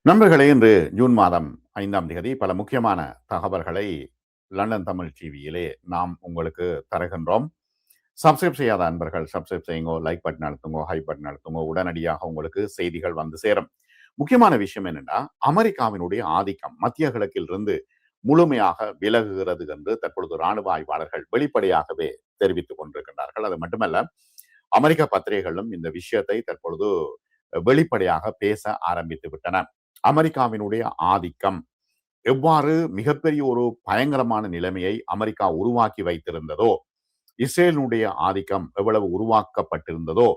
நண்பர்களே, இன்று ஜூன் மாதம் 5ஆம் தேதி பல முக்கியமான தகவல்களை லண்டன் தமிழ் டிவியிலே நாம் உங்களுக்கு தருகின்றோம். சப்ஸ்கிரைப் செய்யாத அன்பர்கள் சப்ஸ்கிரைப் செய்யுங்கோ, லைக் பட்டன் அழுத்துங்கோ, ஹை பட்டன் அழுத்துங்கோ. உடனடியாக உங்களுக்கு செய்திகள் வந்து சேரும். முக்கியமான விஷயம் என்னன்னா, அமெரிக்காவினுடைய ஆதிக்கம் மத்திய கிழக்கில் இருந்து முழுமையாக விலகுகிறது என்று தற்பொழுது ராணுவ ஆய்வாளர்கள் வெளிப்படையாகவே தெரிவித்துக் கொண்டிருக்கின்றார்கள். அது மட்டுமல்ல, அமெரிக்க பத்திரிகைகளும் இந்த விஷயத்தை தற்பொழுது வெளிப்படையாக பேச ஆரம்பித்து விட்டன. அமெரிக்காவினுடைய ஆதிக்கம் எவ்வாறு மிகப்பெரிய ஒரு பயங்கரமான நிலைமையை அமெரிக்கா உருவாக்கி வைத்திருந்ததோ, இஸ்ரேலினுடைய ஆதிக்கம் எவ்வளவு உருவாக்கப்பட்டிருந்ததோ,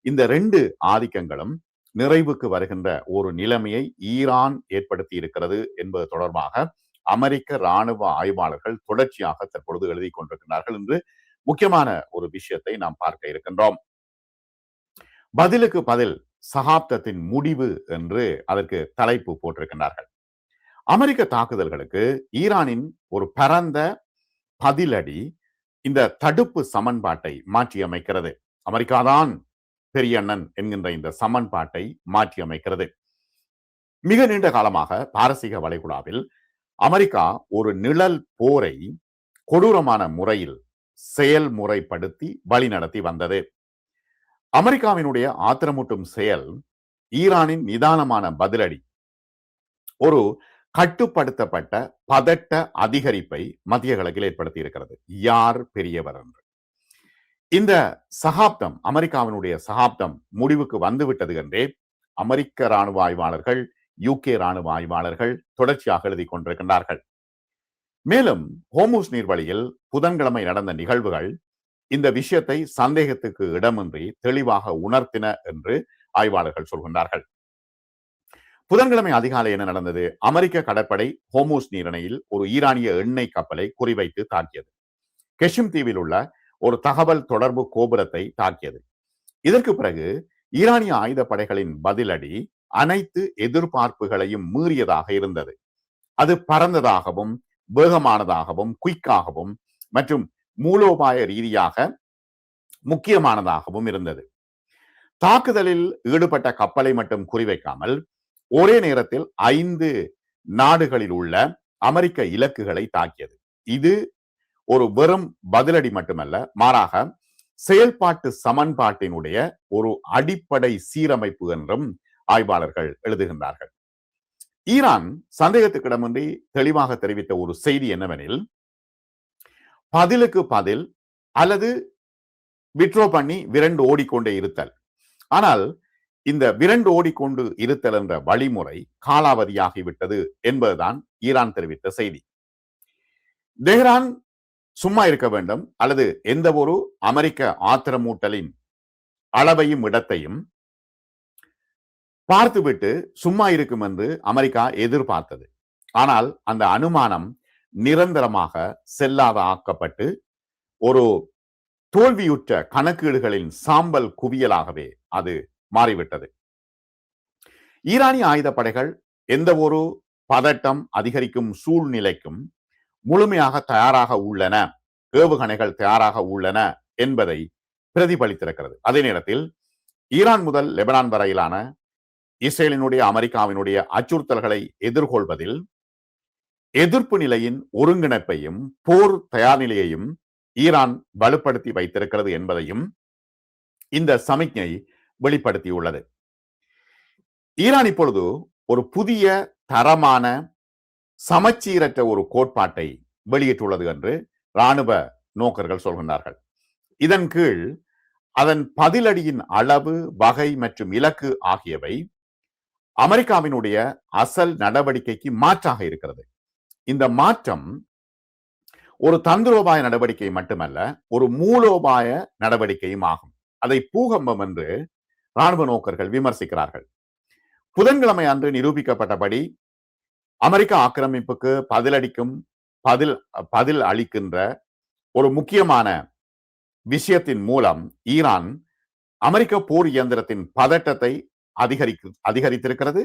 இந்த ரெண்டு ஆதிக்கங்களும் நிறைவுக்கு வருகின்ற ஒரு நிலைமையை ஈரான் ஏற்படுத்தி இருக்கிறது என்பது தொடர்பாக அமெரிக்க ராணுவ ஆய்வாளர்கள் தொடர்ச்சியாக தற்பொழுது எழுதி கொண்டிருக்கிறார்கள் என்று முக்கியமான ஒரு விஷயத்தை நாம் பார்க்க இருக்கின்றோம். பதிலுக்கு பதில் சகாப்தத்தின் முடிவு என்று அதற்கு தலைப்பு போட்டிருக்கின்றார்கள். அமெரிக்க தாக்குதல்களுக்கு ஈரானின் ஒரு பரந்த பதிலடி இந்த தடுப்பு சமன்பாட்டை மாற்றியமைக்கிறது. அமெரிக்காதான் பெரிய அண்ணன் என்கின்ற இந்த சமன்பாட்டை மாற்றியமைக்கிறது. மிக நீண்ட காலமாக பாரசீக வளைகுடாவில் அமெரிக்கா ஒரு நிழல் போரை கொடூரமான முறையில் செயல்முறைப்படுத்தி வழிநடத்தி வந்தது. அமெரிக்காவினுடைய ஆத்திரமூட்டும் செயல் ஈரானின் நிதானமான பதிலடி ஒரு கட்டுப்படுத்தப்பட்ட பதட்ட அதிகரிப்பை மத்திய கிழக்கில் ஏற்படுத்தி இருக்கிறது. யார் பெரியவர் என்று இந்த சகாப்தம், அமெரிக்காவினுடைய சகாப்தம் முடிவுக்கு வந்துவிட்டது என்றே அமெரிக்க ராணுவ ஆய்வாளர்கள், யூகே ராணுவ ஆய்வாளர்கள் தொடர்ச்சியாக எழுதி கொண்டிருக்கின்றார்கள். மேலும் ஹோர்முஸ் நீர்வழியில் புதன்கிழமை நடந்த நிகழ்வுகள் இந்த விஷயத்தை சந்தேகத்துக்கு இடமின்றி தெளிவாக உணர்த்தின என்று ஆய்வாளர்கள் சொல்கின்றார்கள். புதன்கிழமை அதிகாலை என்ன நடந்தது? அமெரிக்க கடற்படை ஹோர்முஸ் நீரிணையில் ஒரு ஈரானிய எண்ணெய் கப்பலை குறிவைத்து தாக்கியது. கெஷிம் தீவில் உள்ள ஒரு தகவல் தொடர்பு கோபுரத்தை தாக்கியது. இதற்கு பிறகு ஈரானிய ஆயுதப்படைகளின் பதிலடி அனைத்து எதிர்பார்ப்புகளையும் மீறியதாக இருந்தது. அது பரந்ததாகவும் வேகமானதாகவும் குயிக்காகவும் மற்றும் மூலோபாய ரீதியாக முக்கியமானதாகவும் இருந்தது. தாக்குதலில் ஈடுபட்ட கப்பலை மட்டும் குறிவைக்காமல் ஒரே நேரத்தில் 5 நாடுகளில் உள்ள அமெரிக்க இலக்குகளை தாக்கியது. இது ஒரு வெறும் பதிலடி மட்டுமல்ல, மாறாக செயல்பாட்டு சமன்பாட்டினுடைய ஒரு அடிப்படை சீரமைப்பு என்றும் ஆய்வாளர்கள் எழுதுகின்றார்கள். ஈரான் சந்தேகத்துக்கிடமின்றி தெளிவாக தெரிவித்த ஒரு செய்தி என்னவெனில், பதிலுக்கு பதில் அல்லது விட்ரோ பண்ணி விரண்டு ஓடிக்கொண்டே இருத்தல். ஆனால் இந்த விரண்டு ஓடிக்கொண்டு இருத்தல் என்ற வழிமுறை காலாவதியாகிவிட்டது என்பதுதான் ஈரான் தெரிவித்த செய்தி. தெஹ்ரான் சும்மா இருக்க வேண்டும் அல்லது எந்த ஒரு அமெரிக்க ஆத்திரமூட்டலின் அளவையும் இடத்தையும் பார்த்துவிட்டு சும்மா இருக்கும் என்று அமெரிக்கா எதிர்பார்த்தது. ஆனால் அந்த அனுமானம் நிரந்தரமாக செல்லாத ஆக்கப்பட்டு ஒரு தோல்வியுற்ற கணக்கீடுகளின் சாம்பல் குவியலாகவே அது மாறிவிட்டது. ஈரானிய ஆயுதப்படைகள் எந்த ஒரு பதட்டம் அதிகரிக்கும் சூழ்நிலைக்கும் முழுமையாக தயாராக உள்ளன, ஏவுகணைகள் தயாராக உள்ளன என்பதை பிரதிபலித்திருக்கிறது. அதே நேரத்தில் ஈரான் முதல் லெபனான் வரையிலான இஸ்ரேலினுடைய அமெரிக்காவினுடைய அச்சுறுத்தல்களை எதிர்கொள்வதில் எதிர்ப்பு நிலையின் ஒருங்கிணைப்பையும் போர் தயார் நிலையையும் ஈரான் வலுப்படுத்தி வைத்திருக்கிறது என்பதையும் இந்த சமிக்ஞை வெளிப்படுத்தியுள்ளது. ஈரான் இப்பொழுது ஒரு புதிய தரமான சமச்சீரற்ற ஒரு கோட்பாட்டை வெளியிட்டுள்ளது என்று ராணுவ நோக்கர்கள் சொல்கின்றார்கள். இதன் கீழ் அதன் பதிலடியின் அளவு, வகை மற்றும் இலக்கு ஆகியவை அமெரிக்காவினுடைய அசல் நடவடிக்கைக்கு மாற்றாக இருக்கிறது. இந்த மாற்றம் ஒரு தந்திரோபாய நடவடிக்கை மட்டுமல்ல, ஒரு மூலோபாய நடவடிக்கையும் ஆகும். அதை பூகம்பம் என்று ராணுவ நோக்கர்கள் விமர்சிக்கிறார்கள். புதன்கிழமை அன்று நிரூபிக்கப்பட்டபடி அமெரிக்க ஆக்கிரமிப்புக்கு பதில் அளிக்கின்ற ஒரு முக்கியமான விஷயத்தின் மூலம் ஈரான் அமெரிக்க போர் இயந்திரத்தின் பதட்டத்தை அதிகரித்திருக்கிறது.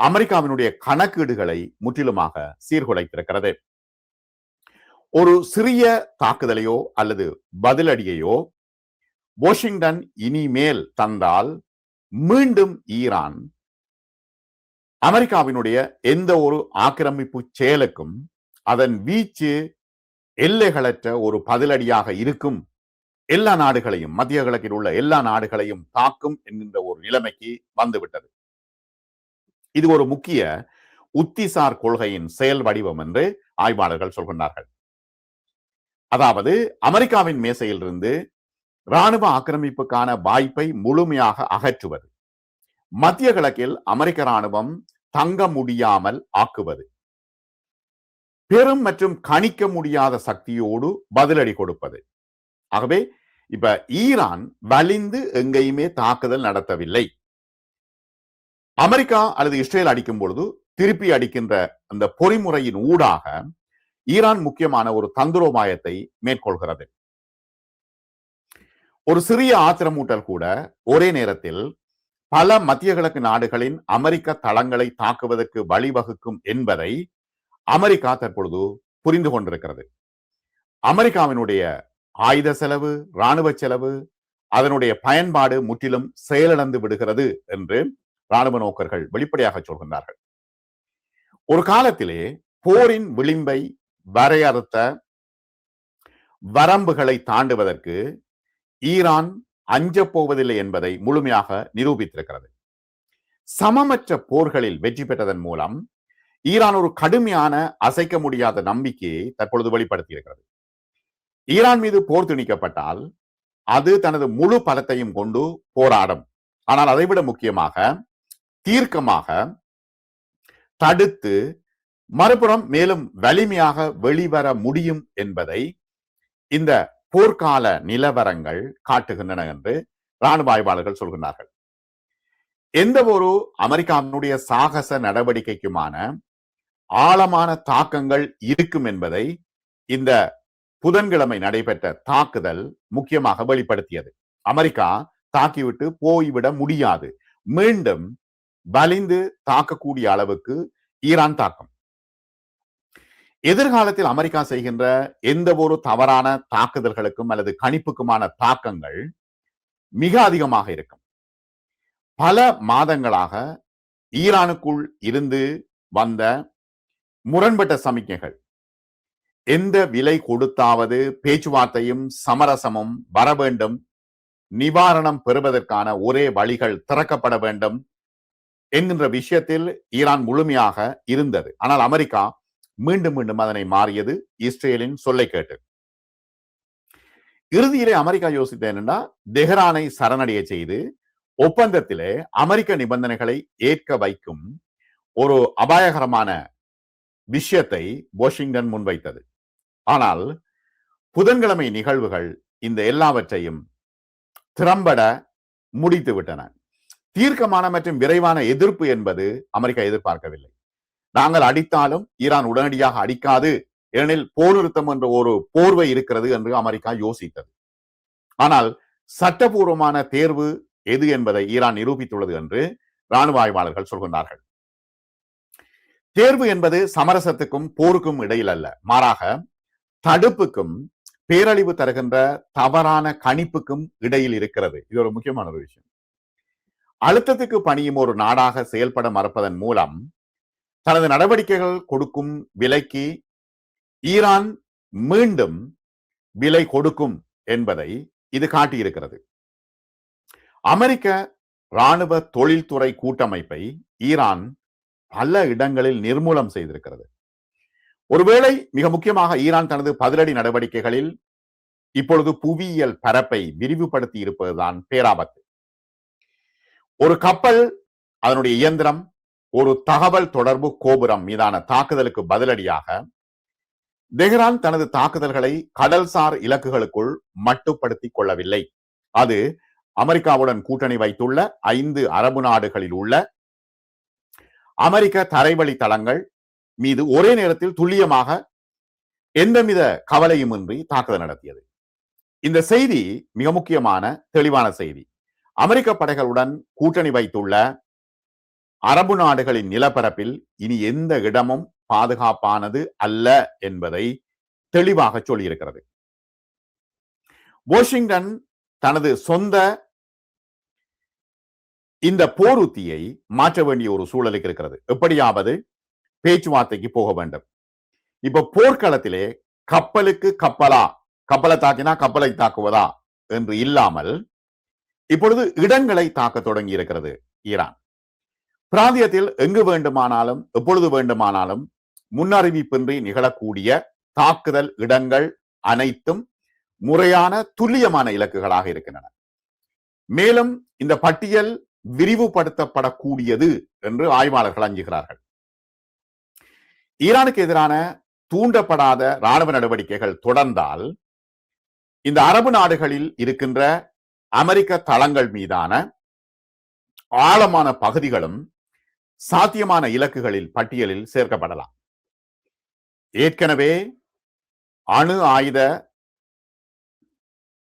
அமெரிக்காவினுடைய கணக்கீடுகளை முற்றிலுமாக சீர்குலைத்திருக்கிறது. ஒரு சிறிய தாக்குதலையோ அல்லது பதிலடியையோ வாஷிங்டன் இனிமேல் தந்தால் மீண்டும் ஈரான் அமெரிக்காவினுடைய எந்த ஒரு ஆக்கிரமிப்பு செயலுக்கும் அதன் வீச்சு எல்லைகளற்ற ஒரு பதிலடியாக இருக்கும், எல்லா நாடுகளையும், மத்திய கிழக்கில் உள்ள எல்லா நாடுகளையும் தாக்கும் என்கின்ற ஒரு நிலைமைக்கு வந்துவிட்டது. இது ஒரு முக்கிய உத்திசார் கொள்கையின் செயல் வடிவம் என்று ஆய்வாளர்கள் சொல்கின்றார்கள். அதாவது அமெரிக்காவின் மேசையிலிருந்து இராணுவ ஆக்கிரமிப்புக்கான வாய்ப்பை முழுமையாக அகற்றுவது, மத்திய கிழக்கில் அமெரிக்க இராணுவம் தங்க முடியாமல் ஆக்குவது, பெரும் மற்றும் கணிக்க முடியாத சக்தியோடு பதிலடி கொடுப்பது. ஆகவே இப்ப ஈரான் வலிந்து எங்கேயுமே தாக்குதல் நடத்தவில்லை. அமெரிக்கா அல்லது இஸ்ரேல் அடிக்கும் பொழுது திருப்பி அடிக்கின்ற அந்த பொறிமுறையின் ஊடாக ஈரான் முக்கியமான ஒரு தந்திரோபாயத்தை மேற்கொள்கிறது. ஒரு சிறிய ஆத்திரமூட்டல் கூட ஒரே நேரத்தில் பல மத்திய கிழக்கு நாடுகளின் அமெரிக்க தளங்களை தாக்குவதற்கு வழிவகுக்கும் என்பதை அமெரிக்கா தற்பொழுது புரிந்து கொண்டிருக்கிறது. அமெரிக்காவினுடைய ஆயுத செலவு, இராணுவ செலவு, அதனுடைய பயன்பாடு முற்றிலும் செயலிழந்து விடுகிறது என்று இராணுவ நோக்கர்கள் வெளிப்படையாக சொல்கின்றார்கள். ஒரு காலத்திலே போரின் விளிம்பை வரையறுத்த வரம்புகளை தாண்டுவதற்கு ஈரான் அஞ்சப் போவதில்லை என்பதை முழுமையாக நிரூபித்திருக்கிறது. சமமற்ற போர்களில் வெற்றி பெற்றதன் மூலம் ஈரான் ஒரு கடுமையான அசைக்க முடியாத நம்பிக்கையை தற்பொழுது வெளிப்படுத்தி இருக்கிறது. ஈரான் மீது போர் திணிக்கப்பட்டால் அது தனது முழு பலத்தையும் கொண்டு போராடும். ஆனால் அதைவிட முக்கியமாக தீர்க்கமாக தடுத்து மறுபுறம் மேலும் வலிமையாக வெளிவர முடியும் என்பதை இந்த போர்க்கால நிலவரங்கள் காட்டுகின்றன என்று இராணுவ ஆய்வாளர்கள் சொல்கிறார்கள். எந்த ஒரு அமெரிக்காவினுடைய சாகச நடவடிக்கைக்குமான ஆழமான தாக்கங்கள் இருக்கும் என்பதை இந்த புதன்கிழமை நடைபெற்ற தாக்குதல் முக்கியமாக வெளிப்படுத்தியது. அமெரிக்கா தாக்கிவிட்டு போய்விட முடியாது, மீண்டும் வலிந்து தாக்கக்கூடிய அளவுக்கு ஈரான் தாக்கும். எதிர்காலத்தில் அமெரிக்கா செய்கின்ற எந்த ஒரு தவறான தாக்குதல்களுக்கும் அல்லது கணிப்புக்குமான தாக்கங்கள் மிக அதிகமாக இருக்கும். பல மாதங்களாக ஈரானுக்குள் இருந்து வந்த முரண்பட்ட சமிக்கைகள், எந்த விலை கொடுத்தாவது பேச்சுவார்த்தையும் சமரசமும் வர வேண்டும், நிவாரணம் பெறுவதற்கான ஒரே வழிகள் திறக்கப்பட வேண்டும் என்கின்ற விஷயத்தில் ஈரான் முழுமையாக இருந்தது. ஆனால் அமெரிக்கா மீண்டும் மீண்டும் அதனை மாறியது, இஸ்ரேலின் சொல்லை கேட்டு. இறுதியிலே அமெரிக்கா யோசித்த என்னன்னா, தெஹ்ரானை சரணடைய செய்து ஒப்பந்தத்திலே அமெரிக்க நிபந்தனைகளை ஏற்க வைக்கும் ஒரு அபாயகரமான விஷயத்தை வாஷிங்டன் முன்வைத்தது. ஆனால் புதன்கிழமை நிகழ்வுகள் இந்த எல்லாவற்றையும் திறம்பட முடித்து விட்டன. தீர்க்கமான மற்றும் விரைவான எதிர்ப்பு என்பது அமெரிக்கா எதிர்பார்க்கவில்லை. நாங்கள் அடித்தாலும் ஈரான் உடனடியாக அடிக்காது, ஏனெனில் போர் நிறுத்தம் என்ற ஒரு போர்வை இருக்கிறது என்று அமெரிக்கா யோசித்தது. ஆனால் சட்டபூர்வமான தேர்வு எது என்பதை ஈரான் நிரூபித்துள்ளது என்று இராணுவ ஆய்வாளர்கள் சொல்கின்றார்கள். தேர்வு என்பது சமரசத்துக்கும் போருக்கும் இடையில் அல்ல, மாறாக தடுப்புக்கும் பேரழிவு தருகின்ற தவறான கணிப்புக்கும் இடையில் இருக்கிறது. இது ஒரு முக்கியமான ஒரு விஷயம். அழுத்தத்துக்கு பணியும் ஒரு நாடாக செயல்பட மறுப்பதன் மூலம் தனது நடவடிக்கைகள் கொடுக்கும் விலைக்கு ஈரான் மீண்டும் விலை கொடுக்கும் என்பதை இது காட்டியிருக்கிறது. அமெரிக்க இராணுவ தொழில்துறை கூட்டமைப்பை ஈரான் பல இடங்களில் நிர்மூலம் செய்திருக்கிறது. ஒருவேளை மிக முக்கியமாக ஈரான் தனது பதிலடி நடவடிக்கைகளில் இப்பொழுது புவியியல் பரப்பை விரிவுபடுத்தி இருப்பதுதான் பேராபத்து. ஒரு கப்பல், அதனுடைய இயந்திரம், ஒரு தகவல் தொடர்பு கோபுரம் மீதான தாக்குதலுக்கு பதிலடியாக தெஹ்ரான் தனது தாக்குதல்களை கடல்சார் இலக்குகளுக்குள் மட்டுப்படுத்திக் கொள்ளவில்லை. அது அமெரிக்காவுடன் கூட்டணி வைத்துள்ள 5 அரபு நாடுகளில் உள்ள அமெரிக்க தரைவழி தளங்கள் மீது ஒரே நேரத்தில் துல்லியமாக எந்தவித கவலையுமின்றி தாக்குதல் நடத்தியது. இந்த செய்தி மிக முக்கியமான தெளிவான செய்தி. அமெரிக்க படைகளுடன் கூட்டணி வைத்துள்ள அரபு நாடுகளின் நிலப்பரப்பில் இனி எந்த இடமும் பாதுகாப்பானது அல்ல என்பதை தெளிவாக சொல்லியிருக்கிறது. வாஷிங்டன் தனது சொந்த இந்த போர் உத்தியை மாற்ற வேண்டிய ஒரு சூழலுக்கு இருக்கிறது. எப்படியாவது பேச்சுவார்த்தைக்கு போக வேண்டும். இப்ப போர்க்களத்திலே கப்பலுக்கு கப்பலா, கப்பலை தாக்கினா கப்பலை தாக்குவதா என்று இல்லாமல் இப்பொழுது இடங்களை தாக்க தொடங்கி இருக்கிறது ஈரான். பிராந்தியத்தில் எங்கு வேண்டுமானாலும் எப்பொழுது வேண்டுமானாலும் முன்னறிவிப்பின்றி நிகழக்கூடிய தாக்குதல் இடங்கள் அனைத்தும் முறையான துல்லியமான இலக்குகளாக இருக்கின்றன. மேலும் இந்த பட்டியல் விரிவுபடுத்தப்படக்கூடியது என்று ஆய்வாளர்கள் அஞ்சுகிறார்கள். ஈரானுக்கு எதிரான தூண்டப்படாத ராணுவ நடவடிக்கைகள் தொடர்ந்தால் இந்த அரபு நாடுகளில் இருக்கின்ற அமெரிக்க தளங்கள் மீதான ஆழமான பகுதிகளும் சாத்தியமான இலக்குகளில் பட்டியலில் சேர்க்கப்படலாம். ஏற்கனவே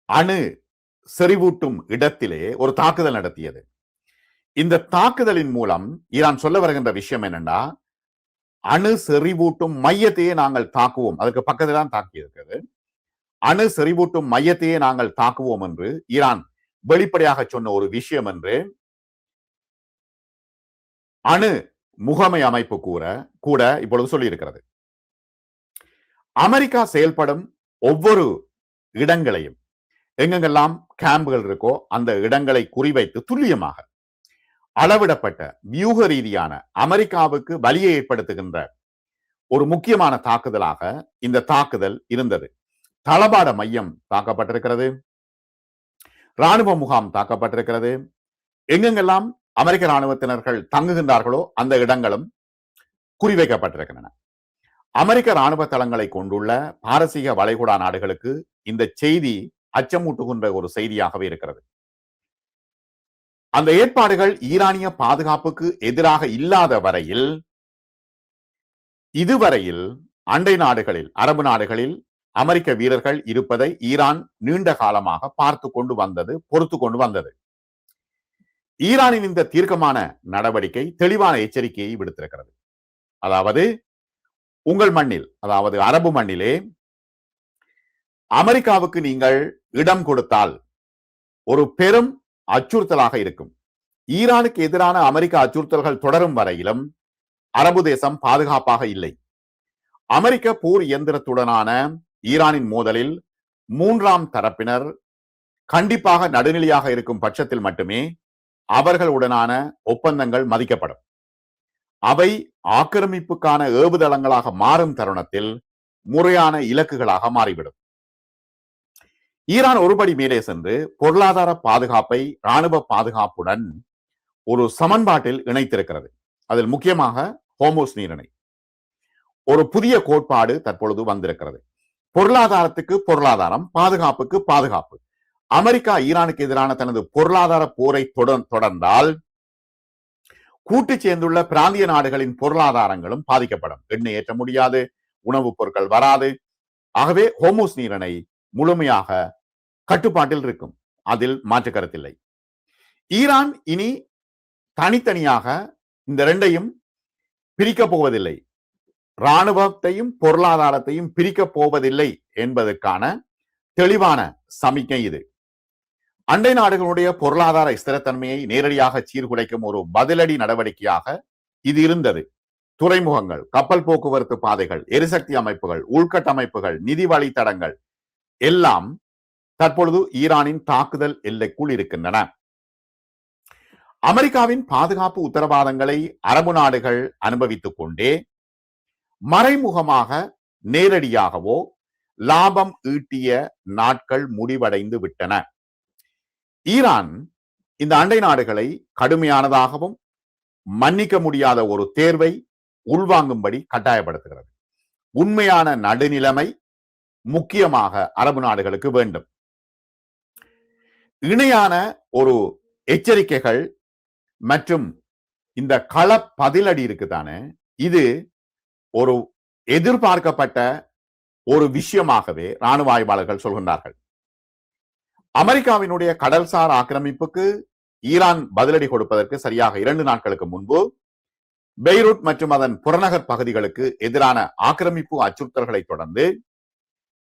அணு செறிவூட்டும் இடத்திலே ஒரு தாக்குதல் நடத்தியது. இந்த தாக்குதலின் மூலம் ஈரான் சொல்ல வருகின்ற விஷயம் என்னன்னா, அணு செறிவூட்டும் மையத்தையே நாங்கள் தாக்குவோம். அதுக்கு பக்கத்தில் தான் தாக்கி இருக்கிறது. அணு செறிவூட்டும் மையத்தையே நாங்கள் தாக்குவோம் என்று ஈரான் வெளிப்படையாக சொன்ன ஒரு விஷயம் என்று அணு முகமை அமைப்பு கூட இப்பொழுது சொல்லி இருக்கிறது. அமெரிக்கா செயல்படும் ஒவ்வொரு இடங்களையும் எங்கெங்கெல்லாம் கேம்புகள் இருக்கோ அந்த இடங்களை குறிவைத்து துல்லியமாக அளவிடப்பட்ட வியூக ரீதியான அமெரிக்காவுக்கு வலியை ஏற்படுத்துகின்ற ஒரு முக்கியமான தாக்குதலாக இந்த தாக்குதல் இருந்தது. தளபாட மையம் தாக்கப்பட்டிருக்கிறது, ராணுவ முகாம் தாக்கப்பட்டிருக்கிறது. எங்கெங்கெல்லாம் அமெரிக்க ராணுவத்தினர்கள் தங்குகின்றார்களோ அந்த இடங்களும் குறிவைக்கப்பட்டிருக்கின்றன. அமெரிக்க ராணுவ தளங்களை கொண்டுள்ள பாரசீக வளைகுடா நாடுகளுக்கு இந்த செய்தி அச்சமூட்டுகின்ற ஒரு செய்தியாகவே இருக்கிறது. அந்த ஏற்பாடுகள் ஈரானிய பாதுகாப்புக்கு எதிராக இல்லாத வரையில் இதுவரையில் அண்டை நாடுகளில், அரபு நாடுகளில் அமெரிக்க வீரர்கள் இருப்பதை ஈரான் நீண்ட காலமாக பார்த்து கொண்டு வந்தது, பொறுத்து கொண்டு வந்தது. ஈரானின் இந்த தீர்க்கமான நடவடிக்கை தெளிவான எச்சரிக்கையை விடுத்திருக்கிறது. அதாவது உங்கள் மண்ணில், அதாவது அரபு மண்ணிலே அமெரிக்காவுக்கு நீங்கள் இடம் கொடுத்தால் ஒரு பெரும் அச்சுறுத்தலாக இருக்கும். ஈரானுக்கு எதிரான அமெரிக்க அச்சுறுத்தல்கள் தொடரும் வரையிலும் அரபு தேசம் பாதுகாப்பாக இல்லை. அமெரிக்க போர் இயந்திரத்துடனான ஈரானின் மோதலில் மூன்றாம் தரப்பினர் கண்டிப்பாக நடுநிலையாக இருக்கும் பட்சத்தில் மட்டுமே அவர்களுடனான ஒப்பந்தங்கள் மதிக்கப்படும். அவை ஆக்கிரமிப்புக்கான ஏவுதளங்களாக மாறும் தருணத்தில் முறையான இலக்குகளாக மாறிவிடும். ஈரான் ஒருபடி மேலே சென்று பொருளாதார பாதுகாப்பை இராணுவ பாதுகாப்புடன் ஒரு சமன்பாட்டில் இணைத்திருக்கிறது. அதில் முக்கியமாக ஹோர்முஸ் நீரிணை ஒரு புதிய கோட்பாடு தற்பொழுது வந்திருக்கிறது. பொருளாதாரத்துக்கு பொருளாதாரம், பாதுகாப்புக்கு பாதுகாப்பு. அமெரிக்கா ஈரானுக்கு எதிரான தனது பொருளாதார போரை தொடர்ந்தால் கூட்டு சேர்ந்துள்ள பிராந்திய நாடுகளின் பொருளாதாரங்களும் பாதிக்கப்படும். எண்ணெய் ஏற்ற முடியாது, உணவுப் பொருட்கள் வராது. ஆகவே ஹோர்முஸ் நீரிணை முழுமையாக கட்டுப்பாட்டில் இருக்கும். அதில் மாற்று கருத்தில்லை. ஈரான் இனி தனித்தனியாக இந்த இரண்டையும் பிரிக்கப் போவதில்லை. இராணுவத்தையும் பொருளாதாரத்தையும் பிரிக்கப் போவதில்லை என்பதற்கான தெளிவான சமிக்கை இது. அண்டை நாடுகளுடைய பொருளாதார ஸ்திரத்தன்மையை நேரடியாக சீர்குலைக்கும் ஒரு பதிலடி நடவடிக்கையாக இது இருந்தது. துறைமுகங்கள், கப்பல் போக்குவரத்து பாதைகள், எரிசக்தி அமைப்புகள், உள்கட்டமைப்புகள், நிதி வழித்தடங்கள் எல்லாம் தற்பொழுது ஈரானின் தாக்குதல் எல்லைக்குள் இருக்கின்றன. அமெரிக்காவின் பாதுகாப்பு உத்தரவாதங்களை அரபு நாடுகள் அனுபவித்துக் கொண்டே மறைமுகமாக நேரடியாகவோ லாபம் ஈட்டிய நாட்கள் முடிவடைந்து விட்டன. ஈரான் இந்த அண்டை நாடுகளை கடுமையானதாகவும் மன்னிக்க முடியாத ஒரு தேர்வை உள்வாங்கும்படி கட்டாயப்படுத்துகிறது. உண்மையான நடுநிலைமை முக்கியமாக அரபு நாடுகளுக்கு வேண்டும். இணையான ஒரு எச்சரிக்கைகள் மற்றும் இந்த கள பதிலடி இருக்குதானே, இது ஒரு எதிர்பார்க்கப்பட்ட ஒரு விஷயமாகவே ராணுவ ஆய்வாளர்கள் சொல்கின்றார்கள். அமெரிக்காவினுடைய கடல்சார் ஆக்கிரமிப்புக்கு ஈரான் பதிலடி கொடுப்பதற்கு சரியாக 2 நாட்களுக்கு முன்பு பெய்ரூட் மற்றும் அதன் புறநகர் பகுதிகளுக்கு எதிரான ஆக்கிரமிப்பு அச்சுறுத்தல்களை தொடர்ந்து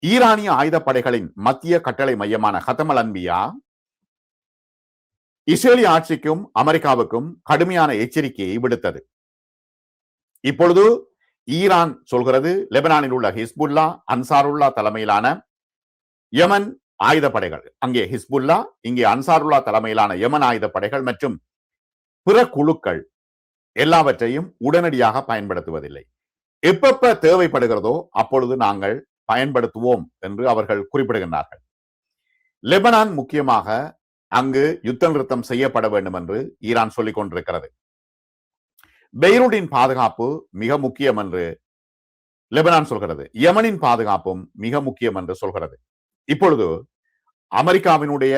ஈரானிய ஆயுதப்படைகளின் மத்திய கட்டளை மையமான ஹத்தம் அல் அன்பியா இஸ்ரேலிய ஆட்சிக்கும் அமெரிக்காவுக்கும் கடுமையான எச்சரிக்கையை விடுத்தது. இப்பொழுது ஈரான் சொல்கிறது லெபனானில் உள்ள ஹிஸ்புல்லா, அன்சாருல்லா தலைமையிலான யமன் ஆயுதப்படைகள், அங்கே ஹிஸ்புல்லா, இங்கே அன்சாருல்லா தலைமையிலான யமன் ஆயுதப்படைகள் மற்றும் பிற குழுக்கள் எல்லாவற்றையும் உடனடியாக பயன்படுத்துவதில்லை. எப்பப்ப தேவைப்படுகிறதோ அப்பொழுது நாங்கள் பயன்படுத்துவோம் என்று அவர்கள் குறிப்பிடுகின்றார்கள். லெபனான் முக்கியமாக அங்கு யுத்த நிறுத்தம் செய்யப்பட வேண்டும் என்று ஈரான் சொல்லிக் கொண்டிருக்கிறது. பெய்ரூட்டின் பாதுகாப்பு மிக முக்கியம் என்று லெபனான் சொல்கிறது. யமனின் பாதுகாப்பும் மிக முக்கியம் என்று சொல்கிறது. இப்பொழுது அமெரிக்காவினுடைய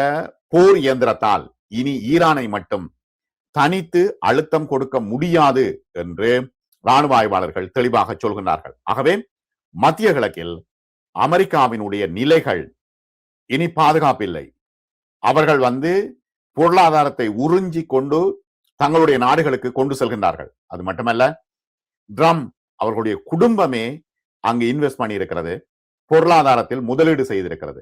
போர் இயந்திரத்தால் இனி ஈரானை மட்டும் தனித்து அழுத்தம் கொடுக்க முடியாது என்று ராணுவ ஆய்வாளர்கள் தெளிவாக சொல்கின்றார்கள். ஆகவே மத்திய கிழக்கில் அமெரிக்காவினுடைய நிலைகள் இனி பாதுகாப்பில்லை. அவர்கள் பொருளாதாரத்தை உறிஞ்சி கொண்டு தங்களுடைய நாடுகளுக்கு கொண்டு செல்கின்றார்கள். அது மட்டுமல்ல, ட்ரம்ப் அவர்களுடைய குடும்பமே அங்கு இன்வெஸ்ட் பண்ணி இருக்கிறது, பொருளாதாரத்தில் முதலீடு செய்திருக்கிறது.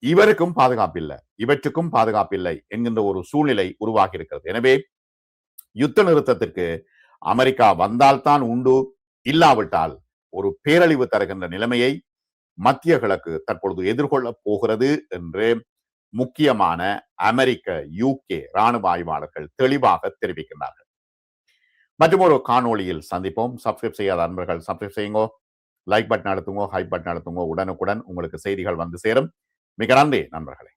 இவருக்கும் பாதுகாப்பில்லை, இவற்றுக்கும் பாதுகாப்பில்லை என்கின்ற ஒரு சூழ்நிலை உருவாகி இருக்கிறது. எனவே யுத்த நிறுத்தத்திற்கு அமெரிக்கா வந்தால்தான் உண்டு, இல்லாவிட்டால் ஒரு பேரழிவு தருகின்ற நிலைமையை மத்திய கிழக்கு தற்பொழுது எதிர்கொள்ள போகிறது என்று முக்கியமான அமெரிக்க, யூகே ராணுவ ஆய்வாளர்கள் தெளிவாக தெரிவிக்கின்றார்கள். மற்றும் ஒரு காணொளியில் சந்திப்போம். சப்ஸ்கிரைப் செய்யாத அன்பர்கள் சப்ஸ்கிரைப் செய்யுங்க, லைக் பட்டன் அழுத்துங்க, ஹை பட்டன் அழுத்துங்க. உடனுக்குடன் உங்களுக்கு செய்திகள் வந்து சேரும். மிக நன்றி நண்பர்களே.